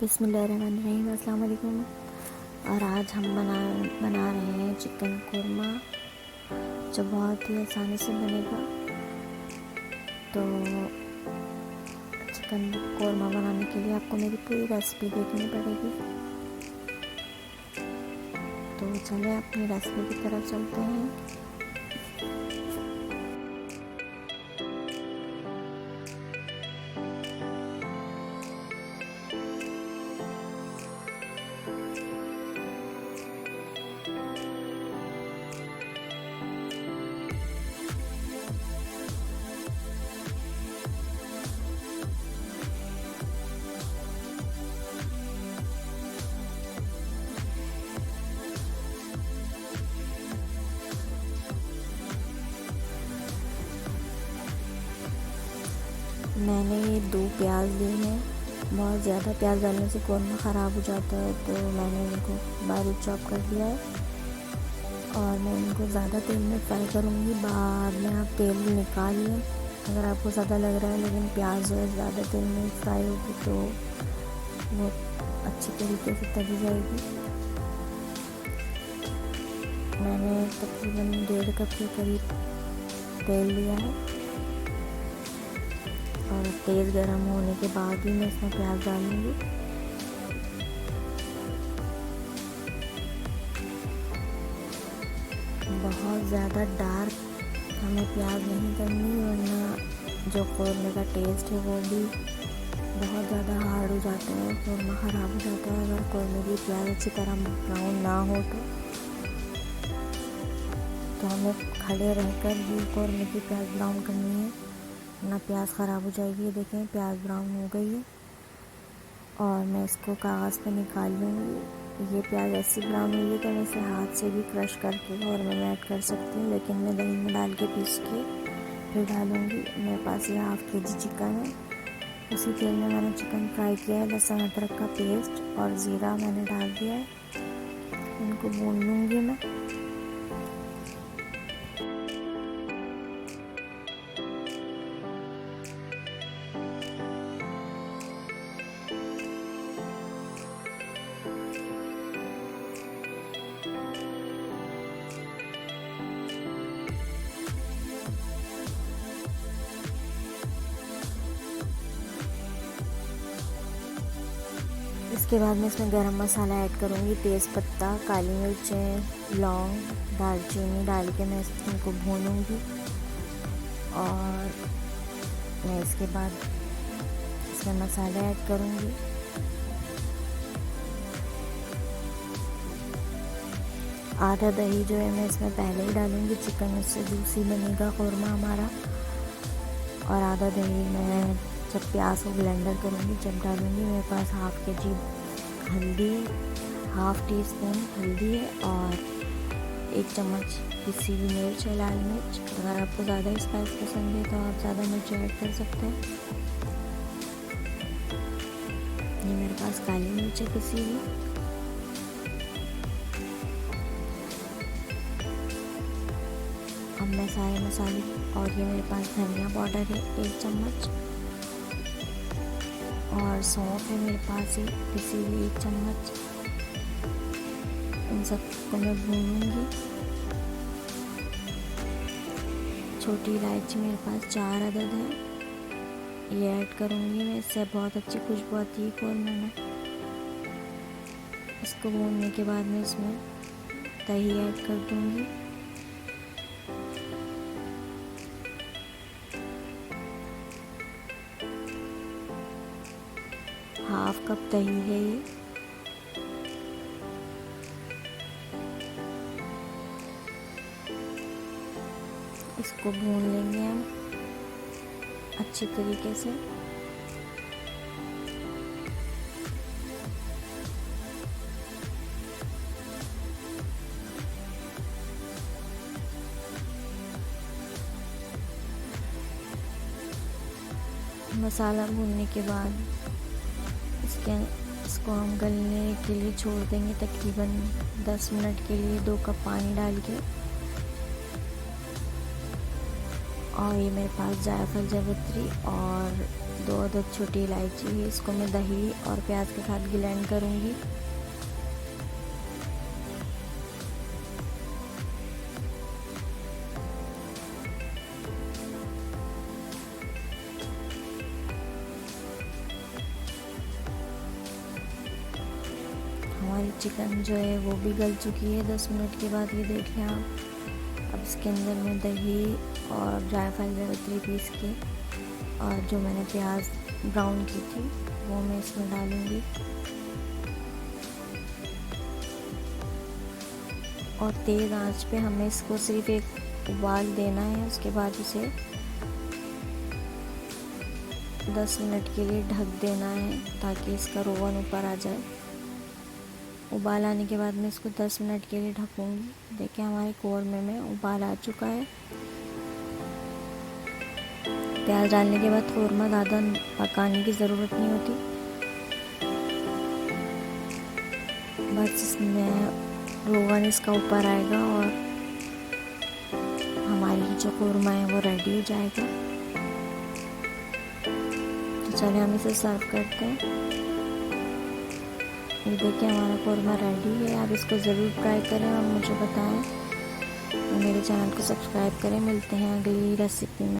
बिस्मिल्लाहिर्रहमानिर्रहीम, अस्सलाम वालेकुम। और आज हम बना रहे हैं चिकन कोरमा, जो बहुत ही आसानी से बनेगा। तो चिकन कोरमा बनाने के लिए आपको मेरी पूरी रेसिपी देखनी पड़ेगी। तो चलिए अपनी रेसिपी की तरफ चलते हैं। मैंने ये 2 प्याज लिए हैं। बहुत ज़्यादा प्याज डालने से कोरमा ख़राब हो जाता है, तो मैंने इनको बारीक चॉप कर लिया है। और मैं इनको ज़्यादा तेल में फ्राई करूँगी। बाद में आप तेल निकालिए अगर आपको ज़्यादा लग रहा है, लेकिन प्याज जो है ज़्यादा तेल में फ्राई होगी तो वो अच्छी तरीके से तली जाएगी। मैंने तकरीबन 1.5 कप के करीब तेल लिया है और तेज़ गर्म होने के बाद ही मैं इसमें प्याज डालूँगी। बहुत ज़्यादा डार्क हमें प्याज नहीं करनी, वरना जो कोरमे का टेस्ट है वो भी बहुत ज़्यादा हार्ड हो जाता है, कोरमा ख़राब हो जाता है अगर कोरमे की प्याज अच्छी तरह ब्राउन ना हो तो हमें खड़े रहकर ही कोरमे की प्याज ब्राउन करनी है, वरना प्याज ख़राब हो जाएगी। ये देखें प्याज ब्राउन हो गई है और मैं इसको कागज़ पे निकाल लूँगी। ये प्याज ऐसी ब्राउन हुई है तो मैं इसे हाथ से भी क्रश करके और मैं ऐड कर सकती हूँ, लेकिन मैं दही में डाल के पीस के फिर डालूँगी। मेरे पास ये ½ kg चिकन है। उसी तेल में मैंने चिकन फ्राई किया है। लहसुन अदरक का पेस्ट और ज़ीरा मैंने डाल दिया है। इनको भून लूँगी मैं। इसके बाद मैं इसमें गरम मसाला ऐड करूँगी, तेज़पत्ता, काली मिर्चें, लौंग, दालचीनी डाल के मैं इनको भूनूँगी। और मैं इसके बाद इसमें मसाला ऐड करूँगी। आधा दही जो है मैं इसमें पहले ही डालूँगी, चिकन उससे जूसी बनेगा कोरमा हमारा। और आधा दही मैं जब प्याज को ब्लेंडर करूँगी जब डालूँगी। मेरे पास ½ kg हल्दी, ½ टीस्पून हल्दी है और 1 चम्मच पिसी हुई मिर्च है, लाल मिर्च। अगर आपको ज़्यादा स्पाइस पसंद है तो आप ज़्यादा मिर्च ऐड कर सकते हैं। ये मेरे पास काली मिर्च है पिसी हुई। अब मैं सारे मसाले, और ये मेरे पास धनिया पाउडर है 1 चम्मच और सौंफ है मेरे पास ही पिसी हुई 1 चम्मच। इन सबको मैं भूनूंगी। छोटी इलायची मेरे पास 4 अदद है, ये ऐड करूँगी मैं। इससे बहुत अच्छी खुशबू आती है कोरमे में। इसको भूनने के बाद मैं इसमें दही ऐड कर दूँगी। ½ कप दही है ये। इसको भून लेंगे हम अच्छी तरीके से। मसाला भूनने के बाद इसको हम गलने के लिए छोड़ देंगे तकरीबन 10 मिनट के लिए, 2 कप पानी डाल के। और ये मेरे पास जायफल, जावित्री और 2 अदद छोटी इलायची। इसको मैं दही और प्याज के साथ ब्लेंड करूँगी। हमारी चिकन जो है वो भी गल चुकी है 10 मिनट के बाद, ये देख लें आप। अब इसके अंदर मैं दही और जायफल जावित्री पीस के और जो मैंने प्याज ब्राउन की थी वो मैं इसमें डालूँगी। और तेज़ आंच पे हमें इसको सिर्फ एक उबाल देना है। उसके बाद इसे 10 मिनट के लिए ढक देना है ताकि इसका रोगन ऊपर आ जाए। उबाल आने के बाद मैं इसको 10 मिनट के लिए ढकूँगी। देखिए हमारे कोरमे में उबाल आ चुका है। प्याज डालने के बाद कोरमा ज़्यादा पकाने की ज़रूरत नहीं होती, बस इसमें रोगन इसका ऊपर आएगा और हमारी जो कोरमा है वो रेडी हो जाएगा। तो चलिए हम इसे सर्व करते हैं। ये देखिए हमारा कोरमा रेडी है। आप इसको ज़रूर ट्राई करें और मुझे बताएं और मेरे चैनल को सब्सक्राइब करें। मिलते हैं अगली रेसिपी में।